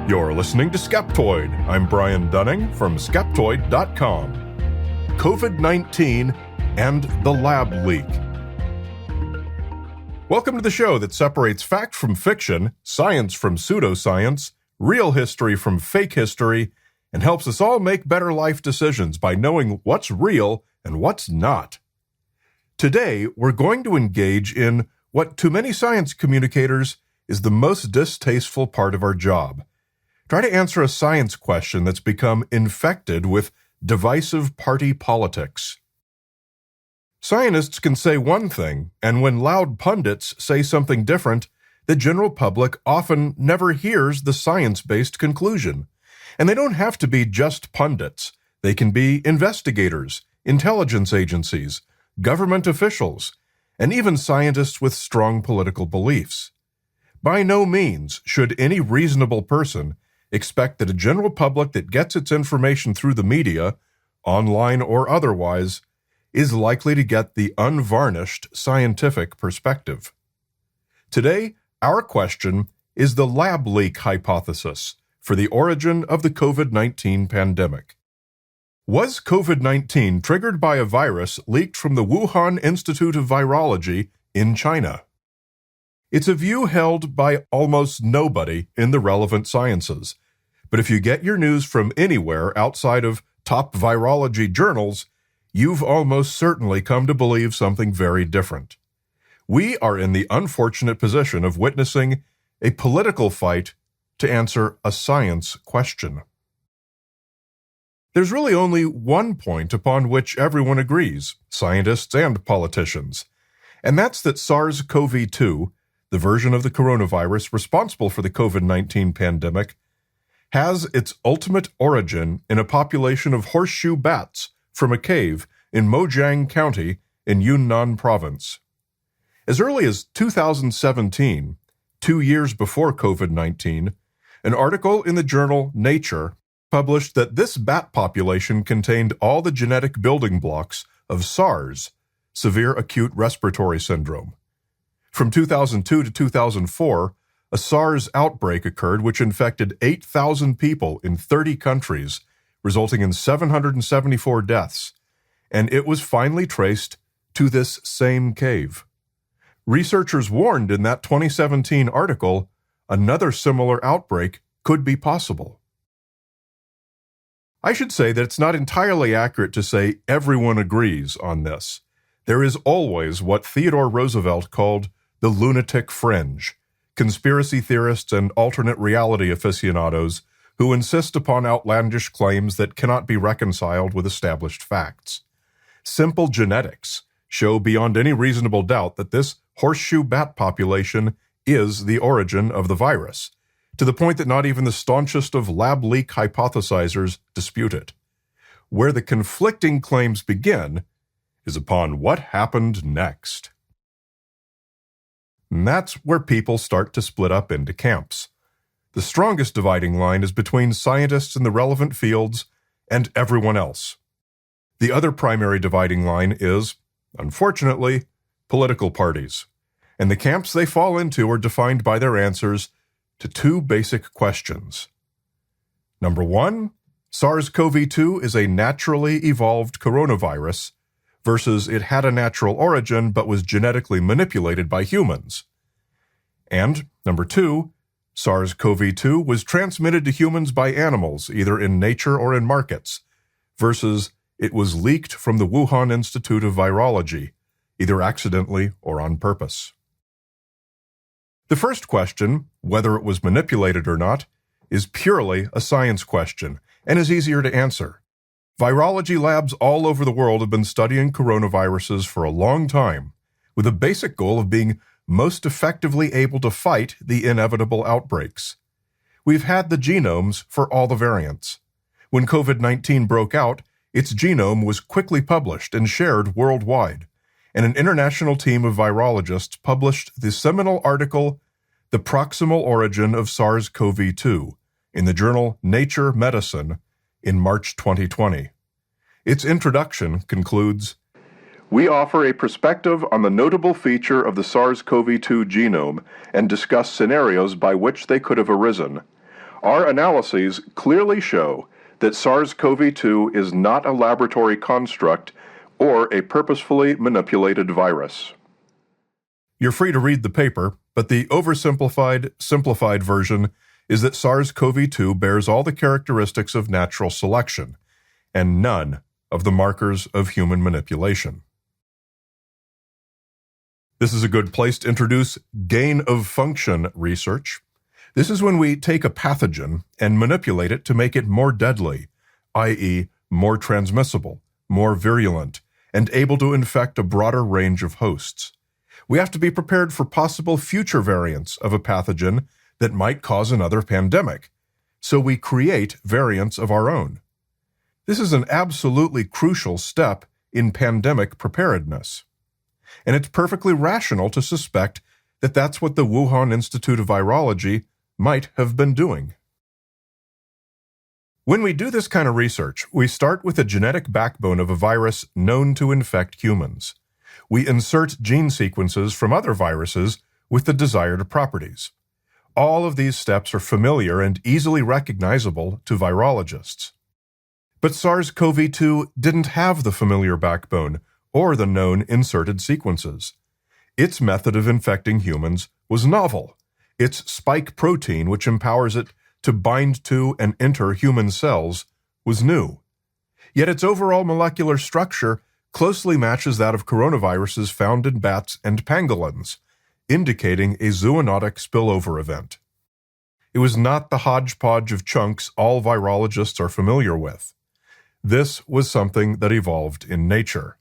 You're listening to Skeptoid. I'm Brian Dunning from Skeptoid.com. COVID-19 and the lab leak. Welcome to the show that separates fact from fiction, science from pseudoscience, real history from fake history, and helps us all make better life decisions by knowing what's real and what's not. Today, we're going to engage in what to many science communicators is the most distasteful part of our job. Try to answer a science question that's become infected with divisive party politics. Scientists can say one thing, and when loud pundits say something different, the general public often never hears the science-based conclusion. And they don't have to be just pundits. They can be investigators, intelligence agencies, government officials, and even scientists with strong political beliefs. By no means should any reasonable person expect that a general public that gets its information through the media, online or otherwise, is likely to get the unvarnished scientific perspective. Today, our question is the lab leak hypothesis for the origin of the COVID-19 pandemic. Was COVID-19 triggered by a virus leaked from the Wuhan Institute of Virology in China? It's a view held by almost nobody in the relevant sciences. But if you get your news from anywhere outside of top virology journals, you've almost certainly come to believe something very different. We are in the unfortunate position of witnessing a political fight to answer a science question. There's really only one point upon which everyone agrees, scientists and politicians, and that's that SARS-CoV-2, the version of the coronavirus responsible for the COVID-19 pandemic, has its ultimate origin in a population of horseshoe bats from a cave in Mojiang County in Yunnan Province. As early as 2017, 2 years before COVID-19, an article in the journal Nature published that this bat population contained all the genetic building blocks of SARS, severe acute respiratory syndrome. From 2002 to 2004, a SARS outbreak occurred which infected 8,000 people in 30 countries, resulting in 774 deaths, and it was finally traced to this same cave. Researchers warned in that 2017 article another similar outbreak could be possible. I should say that it's not entirely accurate to say everyone agrees on this. There is always what Theodore Roosevelt called the lunatic fringe, conspiracy theorists and alternate reality aficionados who insist upon outlandish claims that cannot be reconciled with established facts. Simple genetics show beyond any reasonable doubt that this horseshoe bat population is the origin of the virus, to the point that not even the staunchest of lab leak hypothesizers dispute it. Where the conflicting claims begin is upon what happened next. And that's where people start to split up into camps. The strongest dividing line is between scientists in the relevant fields and everyone else. The other primary dividing line is, unfortunately, political parties. And the camps they fall into are defined by their answers to two basic questions. Number one, SARS-CoV-2 is a naturally evolved coronavirus, versus it had a natural origin but was genetically manipulated by humans. And, number two, SARS-CoV-2 was transmitted to humans by animals, either in nature or in markets, versus it was leaked from the Wuhan Institute of Virology, either accidentally or on purpose. The first question, whether it was manipulated or not, is purely a science question and is easier to answer. Virology labs all over the world have been studying coronaviruses for a long time, with a basic goal of being most effectively able to fight the inevitable outbreaks. We've had the genomes for all the variants. When COVID-19 broke out, its genome was quickly published and shared worldwide, and an international team of virologists published the seminal article, The Proximal Origin of SARS-CoV-2, in the journal Nature Medicine in March 2020. Its introduction concludes, "We offer a perspective on the notable feature of the SARS-CoV-2 genome and discuss scenarios by which they could have arisen. Our analyses clearly show that SARS-CoV-2 is not a laboratory construct or a purposefully manipulated virus. You're free to read the paper, but the oversimplified, simplified version is that SARS-CoV-2 bears all the characteristics of natural selection and none of the markers of human manipulation. This is a good place to introduce gain-of-function research. This is when we take a pathogen and manipulate it to make it more deadly, i.e., more transmissible, more virulent, and able to infect a broader range of hosts. We have to be prepared for possible future variants of a pathogen that might cause another pandemic, so we create variants of our own. This is an absolutely crucial step in pandemic preparedness, and it's perfectly rational to suspect that that's what the Wuhan Institute of Virology might have been doing. When we do this kind of research, we start with a genetic backbone of a virus known to infect humans. We insert gene sequences from other viruses with the desired properties. All of these steps are familiar and easily recognizable to virologists. But SARS-CoV-2 didn't have the familiar backbone or the known inserted sequences. Its method of infecting humans was novel. Its spike protein, which empowers it to bind to and enter human cells, was new. Yet its overall molecular structure closely matches that of coronaviruses found in bats and pangolins, indicating a zoonotic spillover event. It was not the hodgepodge of chunks all virologists are familiar with. This was something that evolved in nature.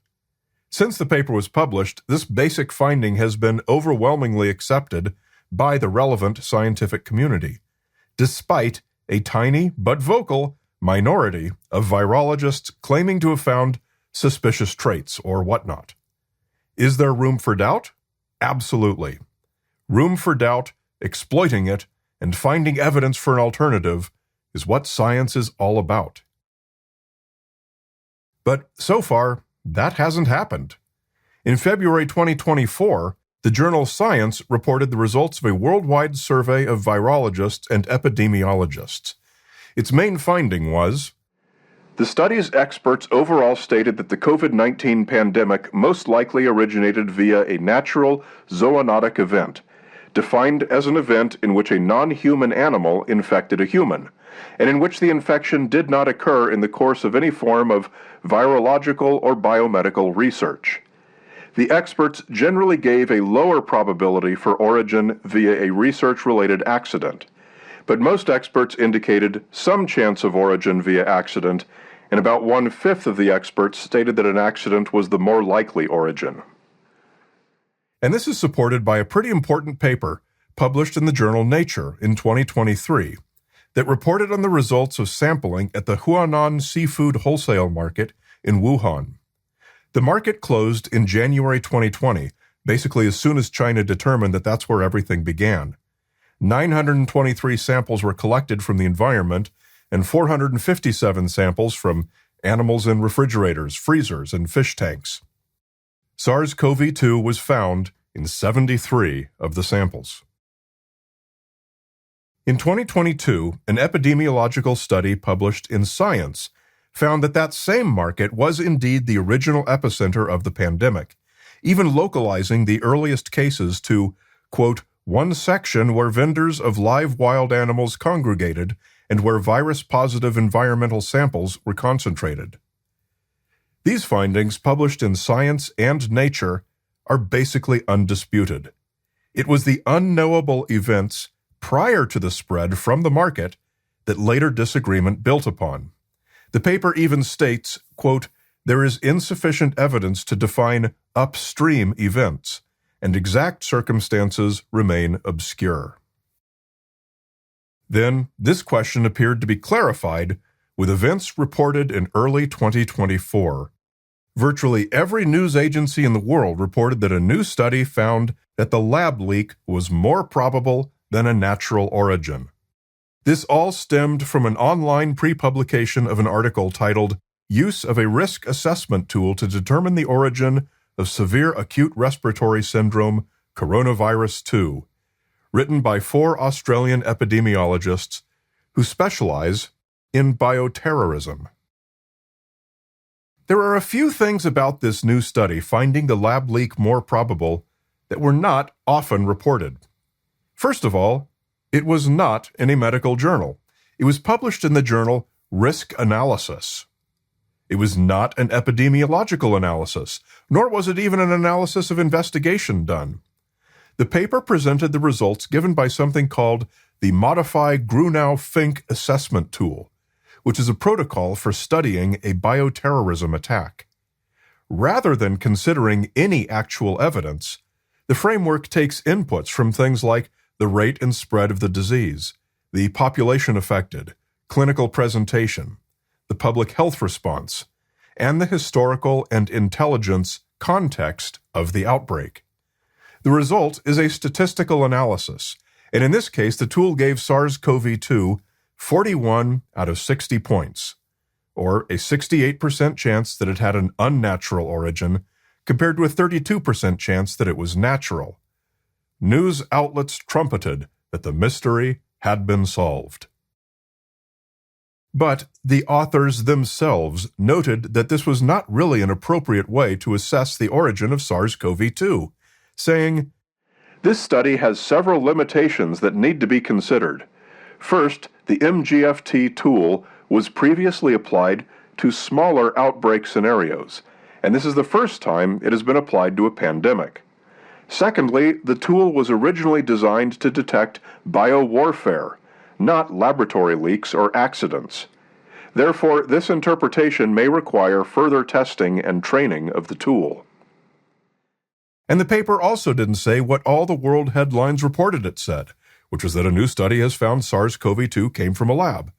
Since the paper was published, this basic finding has been overwhelmingly accepted by the relevant scientific community, despite a tiny but vocal minority of virologists claiming to have found suspicious traits or whatnot. Is there room for doubt? Absolutely. Room for doubt, exploiting it, and finding evidence for an alternative is what science is all about. But so far, that hasn't happened. In February 2024, the journal Science reported the results of a worldwide survey of virologists and epidemiologists. Its main finding was, the study's experts overall stated that the COVID-19 pandemic most likely originated via a natural zoonotic event, defined as an event in which a non-human animal infected a human, and in which the infection did not occur in the course of any form of virological or biomedical research. The experts generally gave a lower probability for origin via a research-related accident, but most experts indicated some chance of origin via accident, and about 1/5 of the experts stated that an accident was the more likely origin. And this is supported by a pretty important paper published in the journal Nature in 2023 that reported on the results of sampling at the Huanan seafood wholesale market in Wuhan. The market closed in January 2020, basically as soon as China determined that that's where everything began. 923 samples were collected from the environment, and 457 samples from animals in refrigerators, freezers, and fish tanks. SARS-CoV-2 was found in 73 of the samples. In 2022, an epidemiological study published in Science found that that same market was indeed the original epicenter of the pandemic, even localizing the earliest cases to, quote, one section where vendors of live wild animals congregated and where virus-positive environmental samples were concentrated. These findings, published in Science and Nature, are basically undisputed. It was the unknowable events prior to the spread from the market that later disagreement built upon. The paper even states, quote, there is insufficient evidence to define upstream events, and exact circumstances remain obscure. Then, this question appeared to be clarified with events reported in early 2024. Virtually every news agency in the world reported that a new study found that the lab leak was more probable than a natural origin. This all stemmed from an online pre-publication of an article titled Use of a Risk Assessment Tool to Determine the Origin of Severe Acute Respiratory Syndrome, Coronavirus 2, written by 4 Australian epidemiologists who specialize in bioterrorism. There are a few things about this new study finding the lab leak more probable that were not often reported. First of all, it was not in a medical journal. It was published in the journal Risk Analysis. It was not an epidemiological analysis, nor was it even an analysis of investigation done. The paper presented the results given by something called the Modified Grunow-Fink Assessment Tool, which is a protocol for studying a bioterrorism attack. Rather than considering any actual evidence, the framework takes inputs from things like the rate and spread of the disease, the population affected, clinical presentation, the public health response, and the historical and intelligence context of the outbreak. The result is a statistical analysis, and in this case, the tool gave SARS-CoV-2 41 out of 60 points, or a 68% chance that it had an unnatural origin, compared to a 32% chance that it was natural. News outlets trumpeted that the mystery had been solved. But the authors themselves noted that this was not really an appropriate way to assess the origin of SARS-CoV-2, saying, "This study has several limitations that need to be considered. First, the MGFT tool was previously applied to smaller outbreak scenarios, and this is the first time it has been applied to a pandemic. Secondly, the tool was originally designed to detect biowarfare, not laboratory leaks or accidents. Therefore, this interpretation may require further testing and training of the tool." And the paper also didn't say what all the world headlines reported it said, which was that a new study has found SARS-CoV-2 came from a lab.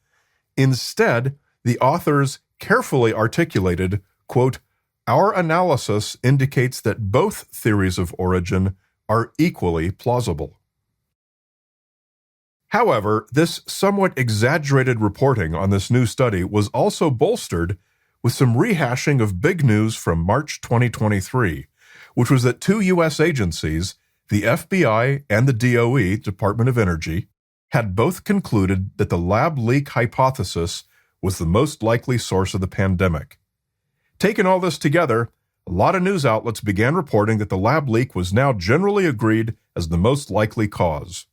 Instead, the authors carefully articulated, quote, "Our analysis indicates that both theories of origin are equally plausible." However, this somewhat exaggerated reporting on this new study was also bolstered with some rehashing of big news from March 2023, which was that two U.S. agencies, the FBI and the DOE, Department of Energy, had both concluded that the lab leak hypothesis was the most likely source of the pandemic. Taking all this together, a lot of news outlets began reporting that the lab leak was now generally agreed as the most likely cause.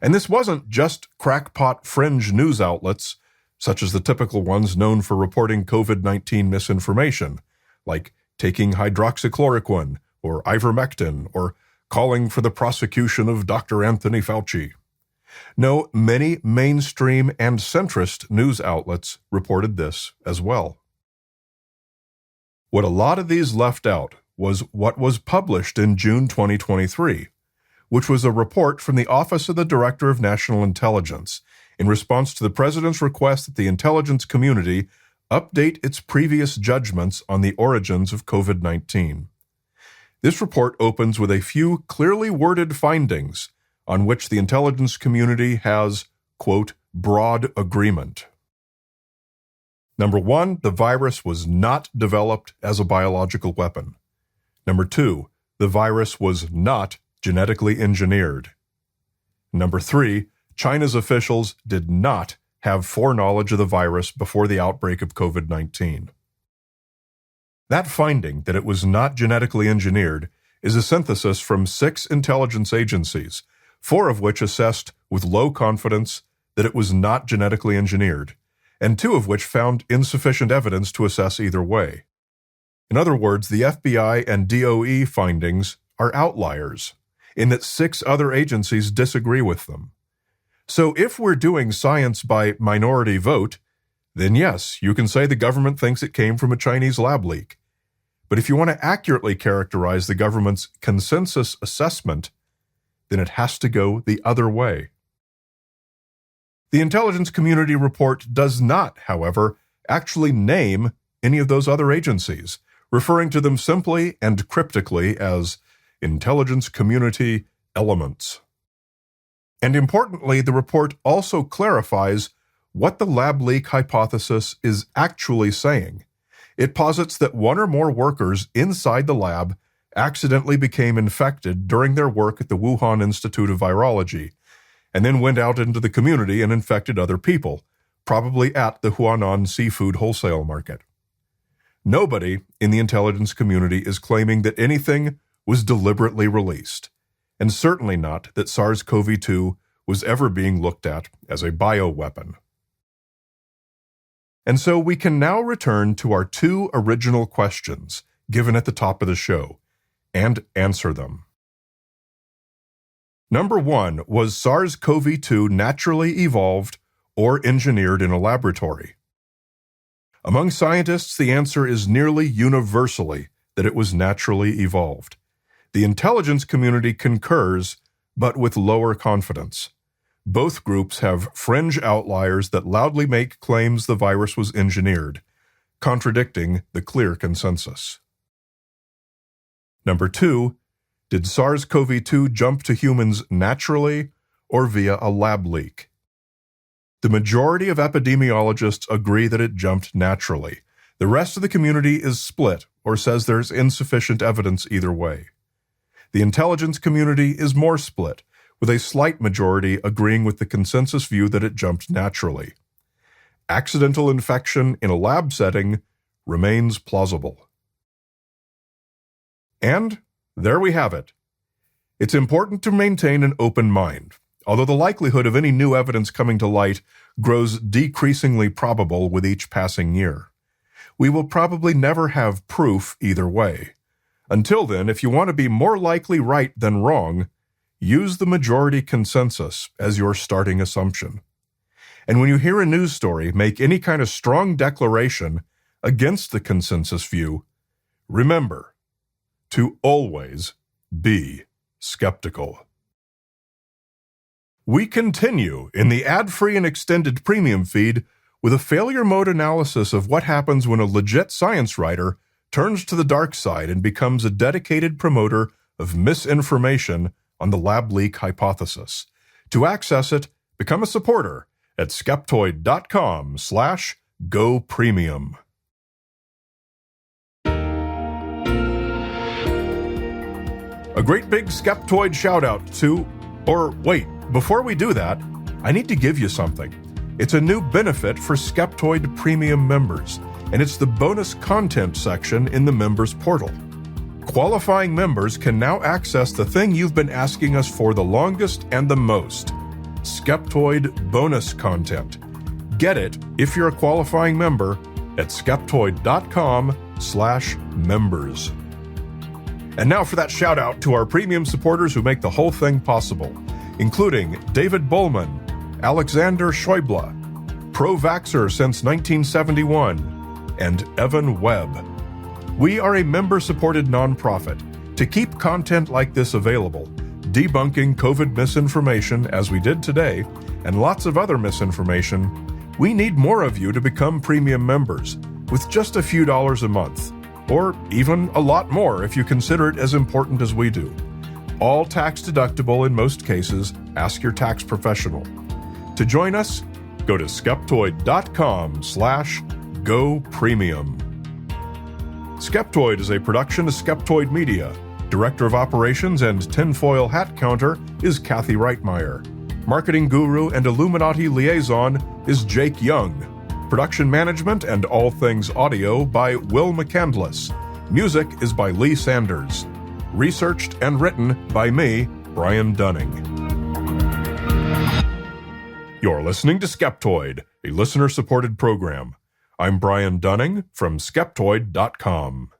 And this wasn't just crackpot fringe news outlets, such as the typical ones known for reporting COVID-19 misinformation, like taking hydroxychloroquine or ivermectin or calling for the prosecution of Dr. Anthony Fauci. No, many mainstream and centrist news outlets reported this as well. What a lot of these left out was what was published in June 2023, which was a report from the Office of the Director of National Intelligence in response to the President's request that the intelligence community update its previous judgments on the origins of COVID-19. This report opens with a few clearly worded findings on which the intelligence community has, quote, broad agreement. Number one, the virus was not developed as a biological weapon. Number two, the virus was not genetically engineered. Number three, China's officials did not have foreknowledge of the virus before the outbreak of COVID-19. That finding that it was not genetically engineered is a synthesis from 6 intelligence agencies, 4 of which assessed with low confidence that it was not genetically engineered, and 2 of which found insufficient evidence to assess either way. In other words, the FBI and DOE findings are outliers, in that 6 other agencies disagree with them. So if we're doing science by minority vote, then yes, you can say the government thinks it came from a Chinese lab leak. But if you want to accurately characterize the government's consensus assessment, then it has to go the other way. The intelligence community report does not, however, actually name any of those other agencies, referring to them simply and cryptically as intelligence community elements. And importantly, the report also clarifies what the lab leak hypothesis is actually saying. It posits that one or more workers inside the lab accidentally became infected during their work at the Wuhan Institute of Virology, and then went out into the community and infected other people, probably at the Huanan seafood wholesale market. Nobody in the intelligence community is claiming that anything was deliberately released, and certainly not that SARS-CoV-2 was ever being looked at as a bioweapon. And so we can now return to our two original questions given at the top of the show and answer them. Number 1, was SARS-CoV-2 naturally evolved or engineered in a laboratory? Among scientists, the answer is nearly universally that it was naturally evolved. The intelligence community concurs, but with lower confidence. Both groups have fringe outliers that loudly make claims the virus was engineered, contradicting the clear consensus. Number 2, did SARS-CoV-2 jump to humans naturally or via a lab leak? The majority of epidemiologists agree that it jumped naturally. The rest of the community is split or says there's insufficient evidence either way. The intelligence community is more split, with a slight majority agreeing with the consensus view that it jumped naturally. Accidental infection in a lab setting remains plausible. And there we have it. It's important to maintain an open mind, although the likelihood of any new evidence coming to light grows decreasingly probable with each passing year. We will probably never have proof either way. Until then, if you want to be more likely right than wrong, use the majority consensus as your starting assumption. And when you hear a news story make any kind of strong declaration against the consensus view, remember to always be skeptical. We continue in the ad-free and extended premium feed with a failure mode analysis of what happens when a legit science writer turns to the dark side and becomes a dedicated promoter of misinformation on the lab leak hypothesis. To access it, become a supporter at skeptoid.com/go-premium. A great big Skeptoid shout-out to, or wait, before we do that, I need to give you something. It's a new benefit for Skeptoid Premium members, and it's the bonus content section in the members portal. Qualifying members can now access the thing you've been asking us for the longest and the most, Skeptoid bonus content. Get it if you're a qualifying member at skeptoid.com/members. And now for that shout out to our premium supporters who make the whole thing possible, including David Bowman, Alexander Schäuble, pro-vaxxer since 1971, and Evan Webb. We are a member-supported nonprofit. To keep content like this available, debunking COVID misinformation as we did today, and lots of other misinformation, we need more of you to become premium members with just a few dollars a month, or even a lot more if you consider it as important as we do. All tax deductible in most cases. Ask your tax professional. To join us, go to skeptoid.com/go-premium. Skeptoid is a production of Skeptoid Media. Director of Operations and Tinfoil Hat Counter is Kathy Reitmeyer. Marketing Guru and Illuminati Liaison is Jake Young. Production management and all things audio by Will McCandless. Music is by Lee Sanders. Researched and written by me, Brian Dunning. You're listening to Skeptoid, a listener-supported program. I'm Brian Dunning from Skeptoid.com.